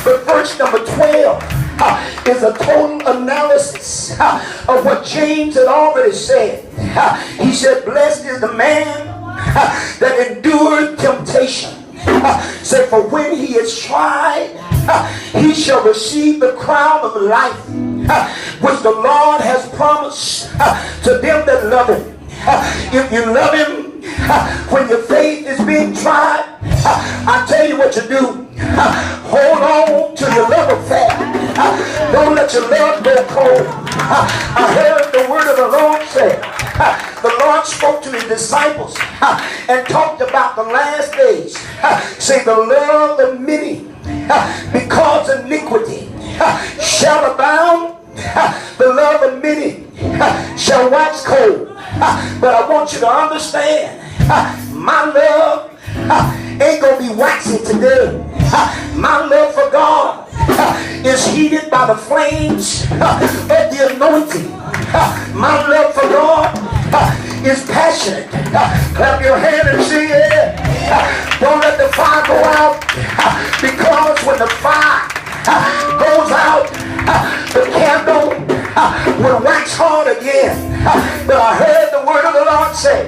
But verse number 12 is a total analysis of what James had already said. He said, blessed is the man that endured temptation. Say, for when he is tried, he shall receive the crown of life, which the Lord has promised to them that love him. If you love him, when your faith is being tried, I tell you what to do. Hold on to your love affair. Don't let your love go cold. I heard the word of the Lord say, the Lord spoke to his disciples and talked about the last days. Say, the love of many, because iniquity shall abound, the love of many shall wax cold. But I want you to understand, my love ain't gonna be waxy today. My love for God is heated by the flames of the anointing. My love for God is passionate. Clap your hand and say, yeah. Don't let the fire go out, because when the fire goes out, the candle will wax hard again. But I heard the word of the Lord say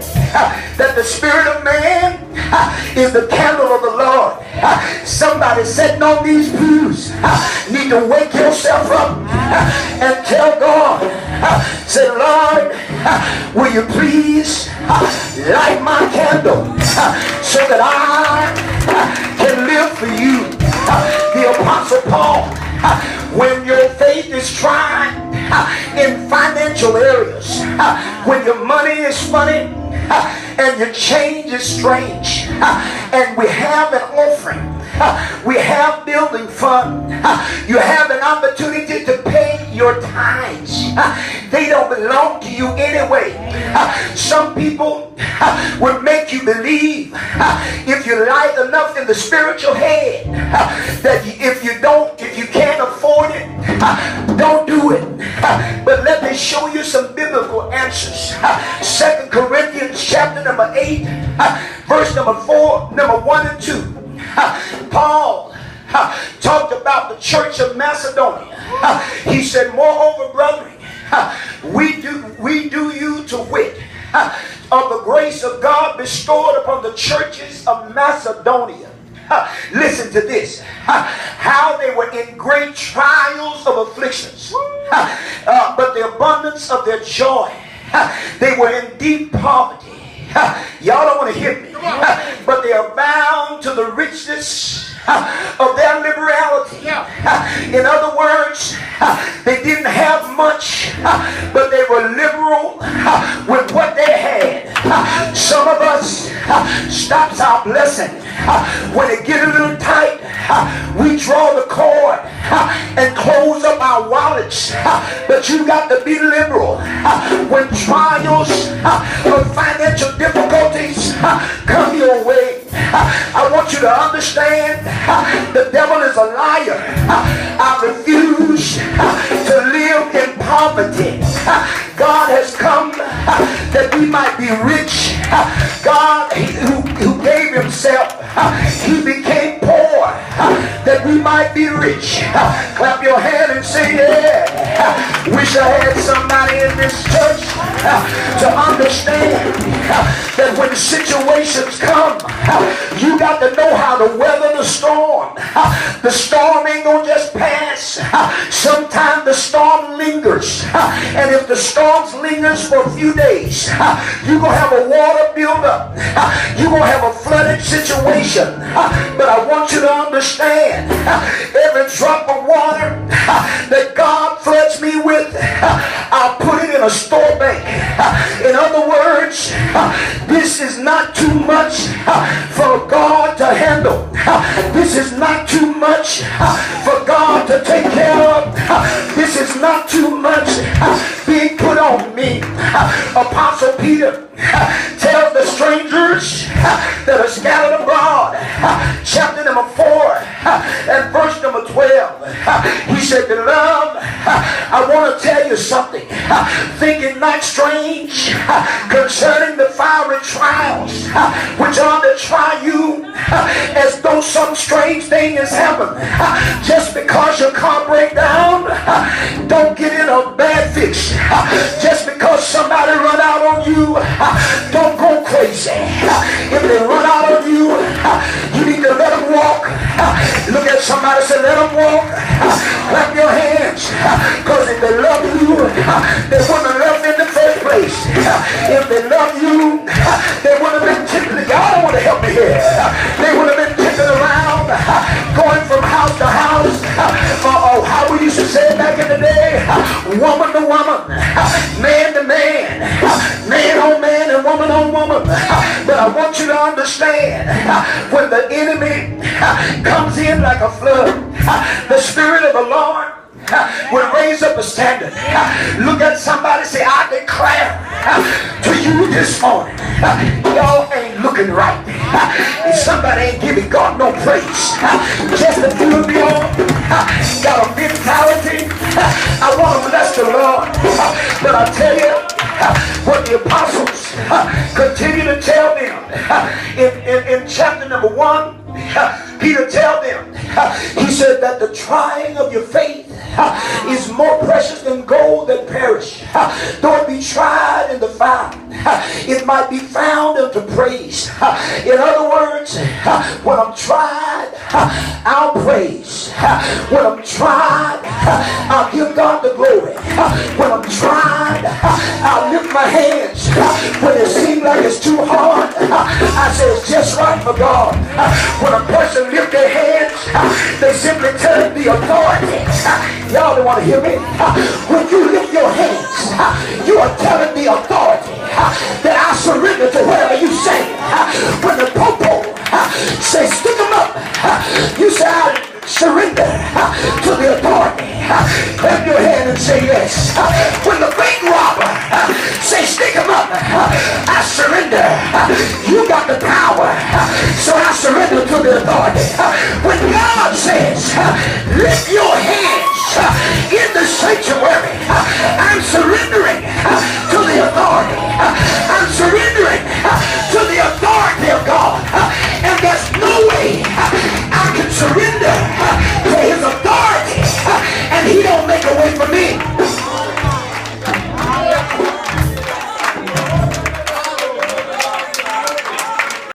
that the spirit of man is the candle of the Lord. Somebody sitting on these pews need to wake yourself up and tell God, say, Lord, will you please light my candle so that I can live for you. The Apostle Paul, when your faith is tried in financial areas, when your money is funny and your change is strange, and we have an offering, we have building fund, you have an opportunity to pay your tithes. They don't belong to you anyway. Some people will make you believe, if you light enough in the spiritual head, that if you can't afford it, don't do it. But let me show you some biblical answers. 2 Corinthians chapter number 8, verse number 4, number 1 and 2. Paul talked about the church of Macedonia. He said, moreover, brethren, we do you to wit of the grace of God bestowed upon the churches of Macedonia. Listen to this. How they were in great trials of afflictions, but the abundance of their joy. They were in deep poverty. Y'all don't want to hear me. But they are bound to the richness of their liberality. In other words, they didn't have much, but they were liberal with what they had. Some of us stops our blessing when it get a little tight. We draw the cord and close up our wallets. But you got to be liberal when trials of financial difficulties come your way. I want you to understand, the devil is a liar. I refuse to live in poverty. God has come that we might be rich. God who gave himself, he became poor that we might be rich. Clap your hand and say, yeah. Wish I had somebody in this church to understand that when situations come, you got to know how to weather the storm. The storm ain't gonna just pass. Sometimes the storm lingers. And if the storm lingers for a few days, you're gonna have a water buildup. You're gonna have a flooded situation. But I want you to understand, every drop of water that God floods me with, I'll put it in a store bank. In other words, this is not too much for God to handle. This is not too much for God to take care of. This is not too much being put on me. Apostle Peter tells the strangers that are scattered abroad, chapter number 4 and verse number 12, he said, beloved, I want to tell you something. Think it not strange concerning the fiery trials which are to try you, as though some strange thing has happened. Just because your car break down, don't get in a bad fix. Just because somebody run out on you, don't go crazy. If they run out on you, you need to let them walk. Look at somebody and say, let them walk. Clap your hands. Because if they love you, they wouldn't have left in the first place. If they love you, they would have been tempted. Y'all don't want to help me here. They would have been tempted around, going from house to house. How we used to say it back in the day, woman to woman, man to man, man on man and woman on woman. But I want you to understand, when the enemy comes in like a flood, the Spirit of the Lord will raise up a standard. Look at somebody, say, I declare to you this morning, y'all ain't looking right. If somebody ain't giving God no praise, just a few of y'all got a mentality, I want to bless the Lord. But I tell you what the apostles continue to tell them in chapter number 1, Peter tell them, he said that the trying of your faith is more precious than gold that perish. Though it be tried in the fire, it might be found unto praise. In other words, when I'm tried, I'll praise. When I'm tried, I'll give God the glory. When I'm tried, I'll lift my hands. When it seems like it's too hard, I say it's just right for God. When a person lifts their hands, they simply tell the authority. Y'all don't want to hear me? When you lift your hands, you are telling the authority that I surrender to whatever you say. When the popo say stick them up, you say I surrender to the authority. Clap your hand and say yes. When the bank robber say stick them up, I surrender. You got the power, so I surrender to the authority. When God says lift your hands in the sanctuary, I'm surrendering